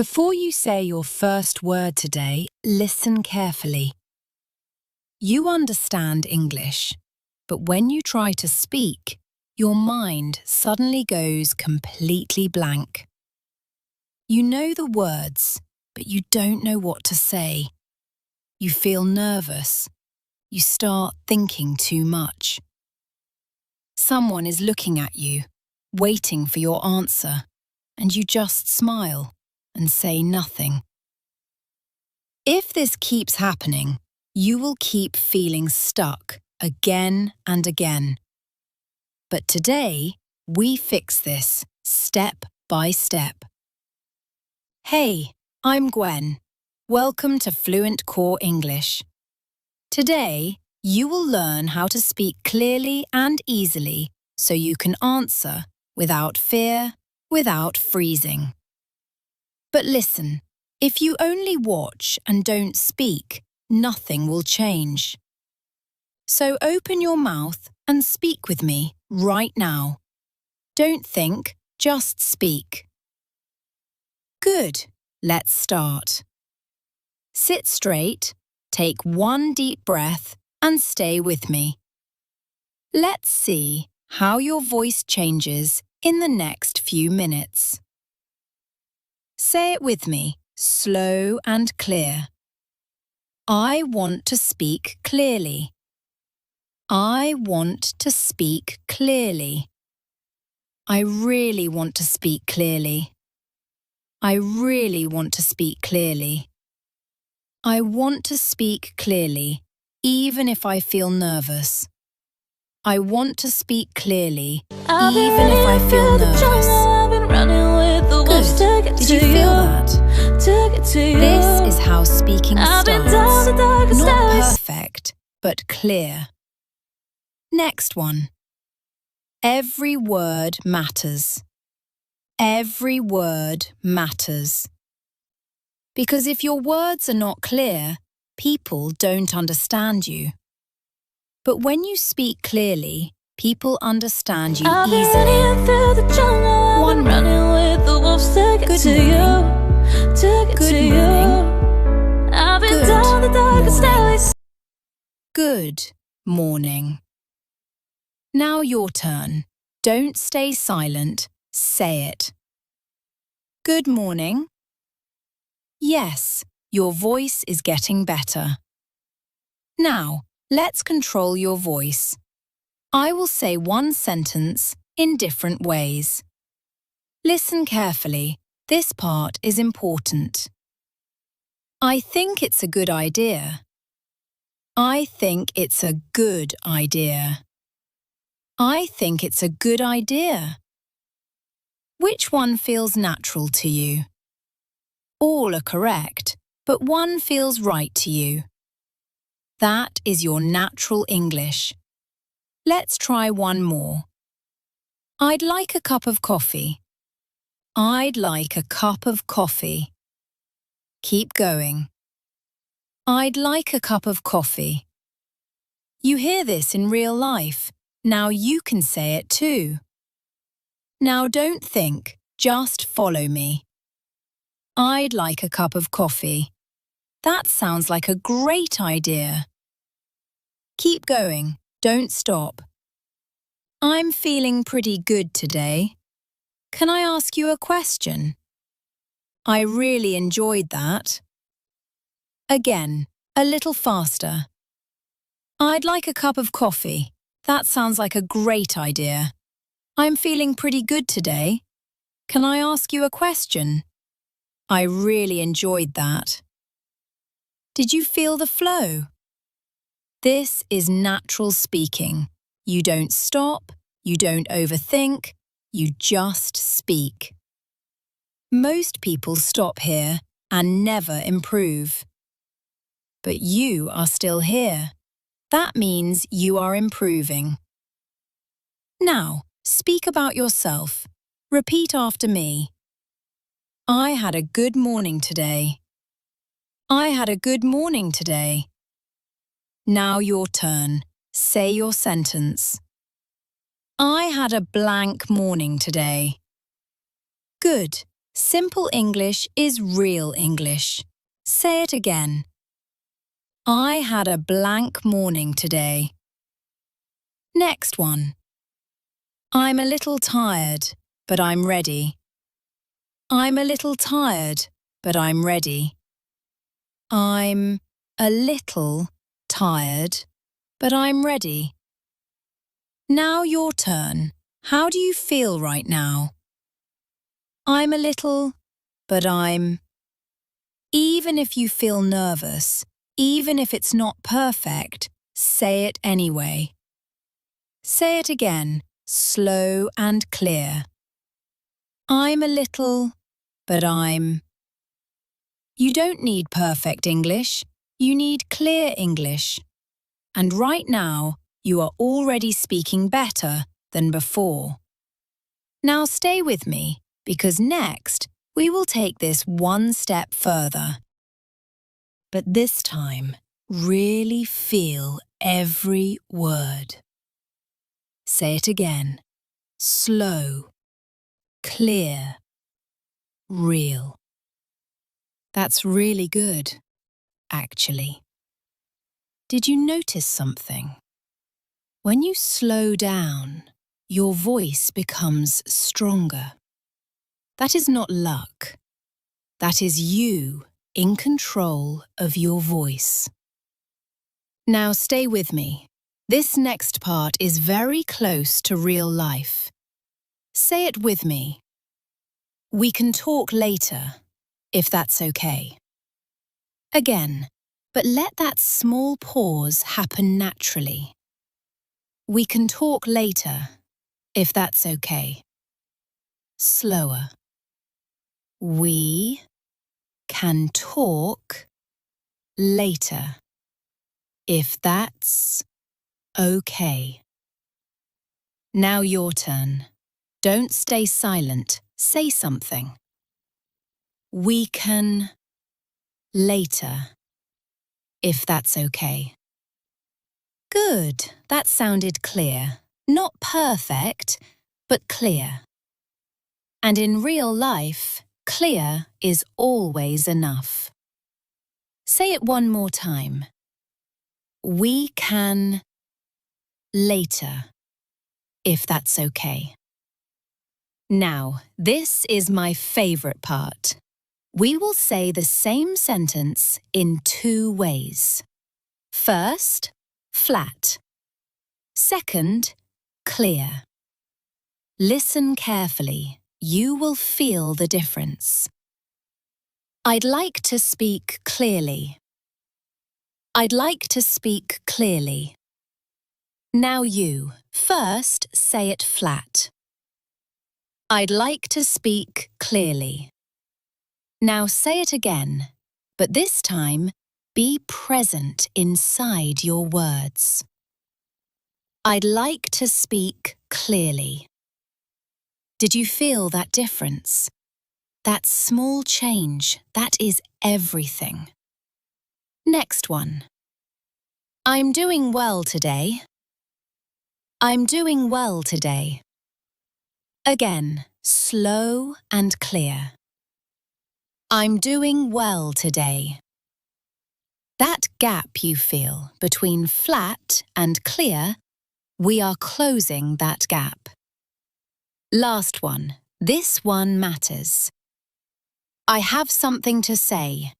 Before you say your first word today, listen carefully. You understand English, but when you try to speak, your mind suddenly goes completely blank. You know the words, but you don't know what to say. You feel nervous. You start thinking too much. Someone is looking at you, waiting for your answer, and you just smile and say nothing. If this keeps happening, you will keep feeling stuck again and again. But today, we fix this step by step. Hey, I'm Gwen. Welcome to Fluent Core English. Today, you will learn how to speak clearly and easily so you can answer without fear, without freezing. But listen, if you only watch and don't speak, nothing will change. So open your mouth and speak with me right now. Don't think, just speak. Good, let's start. Sit straight, take one deep breath and stay with me. Let's see how your voice changes in the next few minutes. Say it with me, slow and clear. I want to speak clearly. I want to speak clearly. I really want to speak clearly. I really want to speak clearly. I want to speak clearly, even if I feel nervous. I want to speak clearly, even if I feel nervous. Good. Did you feel that? This is how speaking starts. Not perfect, but clear. Next one. Every word matters. Every word matters. Because if your words are not clear, people don't understand you. But when you speak clearly, people understand you easily. One more. Good morning. Good morning. Good morning. Now your turn. Don't stay silent. Say it. Good morning. Yes, your voice is getting better. Now, let's control your voice. I will say one sentence in different ways. Listen carefully. This part is important. I think it's a good idea. I think it's a good idea. I think it's a good idea. Which one feels natural to you? All are correct, but one feels right to you. That is your natural English. Let's try one more. I'd like a cup of coffee. I'd like a cup of coffee. Keep going. I'd like a cup of coffee. You hear this in real life. Now you can say it too. Now don't think, just follow me. I'd like a cup of coffee. That sounds like a great idea. Keep going, don't stop. I'm feeling pretty good today. Can I ask you a question? I really enjoyed that. Again, a little faster. I'd like a cup of coffee. That sounds like a great idea. I'm feeling pretty good today. Can I ask you a question? I really enjoyed that. Did you feel the flow? This is natural speaking. You don't stop, you don't overthink, you just speak. Most people stop here and never improve. But you are still here. That means you are improving. Now, speak about yourself. Repeat after me. I had a good morning today. I had a good morning today. Now your turn. Say your sentence. I had a blank morning today. Good. Simple English is real English. Say it again. I had a blank morning today. Next one. I'm a little tired, but I'm ready. I'm a little tired, but I'm ready. I'm a little tired, but I'm ready. Now your turn. How do you feel right now? I'm a little, but I'm... Even if you feel nervous, even if it's not perfect, say it anyway. Say it again, slow and clear. I'm a little, but I'm... You don't need perfect English, you need clear English. And right now, you are already speaking better than before. Now stay with me, because next, we will take this one step further. But this time, really feel every word. Say it again. Slow, clear, real. That's really good, actually. Did you notice something? When you slow down, your voice becomes stronger. That is not luck. That is you in control of your voice. Now stay with me. This next part is very close to real life. Say it with me. We can talk later, if that's okay. Again, but let that small pause happen naturally. We can talk later, if that's okay. Slower. We can talk later, if that's okay. Now your turn. Don't stay silent. Say something. We can later, if that's okay. Good. That sounded clear. Not perfect, but clear. And in real life, clear is always enough. Say it one more time. We can later, if that's okay. Now, this is my favorite part. We will say the same sentence in two ways. First, flat. Second, clear. Listen carefully. You will feel the difference. I'd like to speak clearly. I'd like to speak clearly. Now you, first say it flat. I'd like to speak clearly. Now say it again, but this time be present inside your words. I'd like to speak clearly. Did you feel that difference? That small change, that is everything. Next one. I'm doing well today. I'm doing well today. Again, slow and clear. I'm doing well today. That gap you feel between flat and clear, we are closing that gap. Last one. This one matters. I have something to say.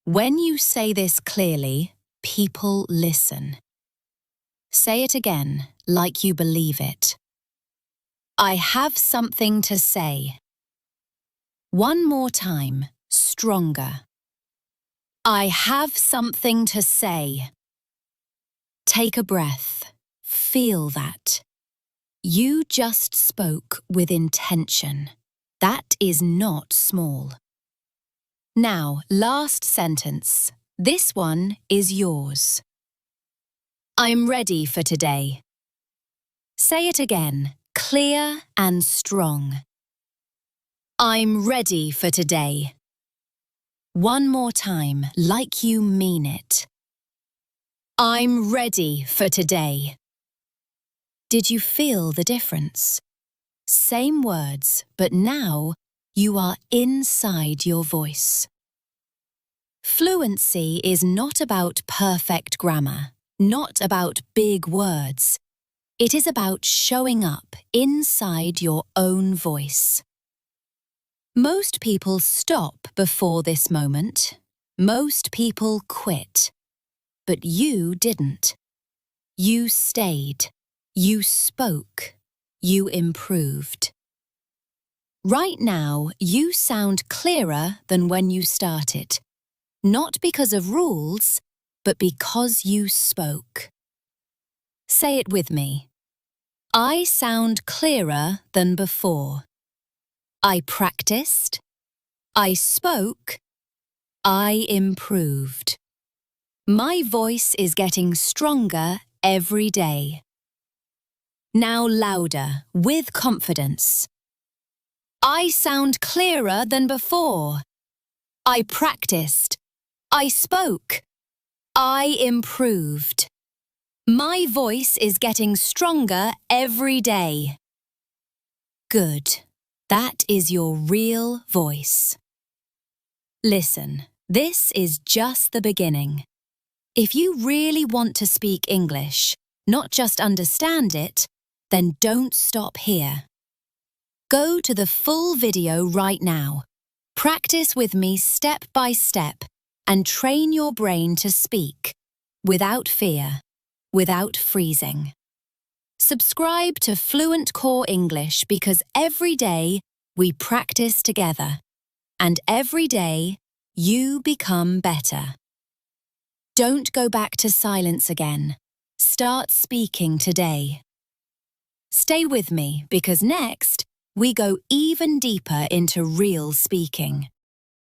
When you say this clearly, people listen. Say it again, like you believe it. I have something to say. One more time, stronger. I have something to say. Take a breath. Feel that. You just spoke with intention. That is not small. Now, last sentence. This one is yours. I'm ready for today. Say it again, clear and strong. I'm ready for today. One more time, like you mean it. I'm ready for today. Did you feel the difference? Same words, but now You are inside your voice. Fluency is not about perfect grammar, not about big words. It is about showing up inside your own voice. Most people stop before this moment. Most people quit. But you didn't. You stayed. You spoke. You improved. Right now, you sound clearer than when you started. Not because of rules, but because you spoke. Say it with me. I sound clearer than before. I practiced. I spoke. I improved. My voice is getting stronger every day. Now louder, with confidence. I sound clearer than before. I practiced. I spoke. I improved. My voice is getting stronger every day. Good. That is your real voice. Listen, this is just the beginning. If you really want to speak English, not just understand it, then don't stop here. Go to the full video right now. Practice with me step by step and train your brain to speak without fear, without freezing. Subscribe to Fluent Core English because every day we practice together and every day you become better. Don't go back to silence again. Start speaking today. Stay with me because next we go even deeper into real speaking.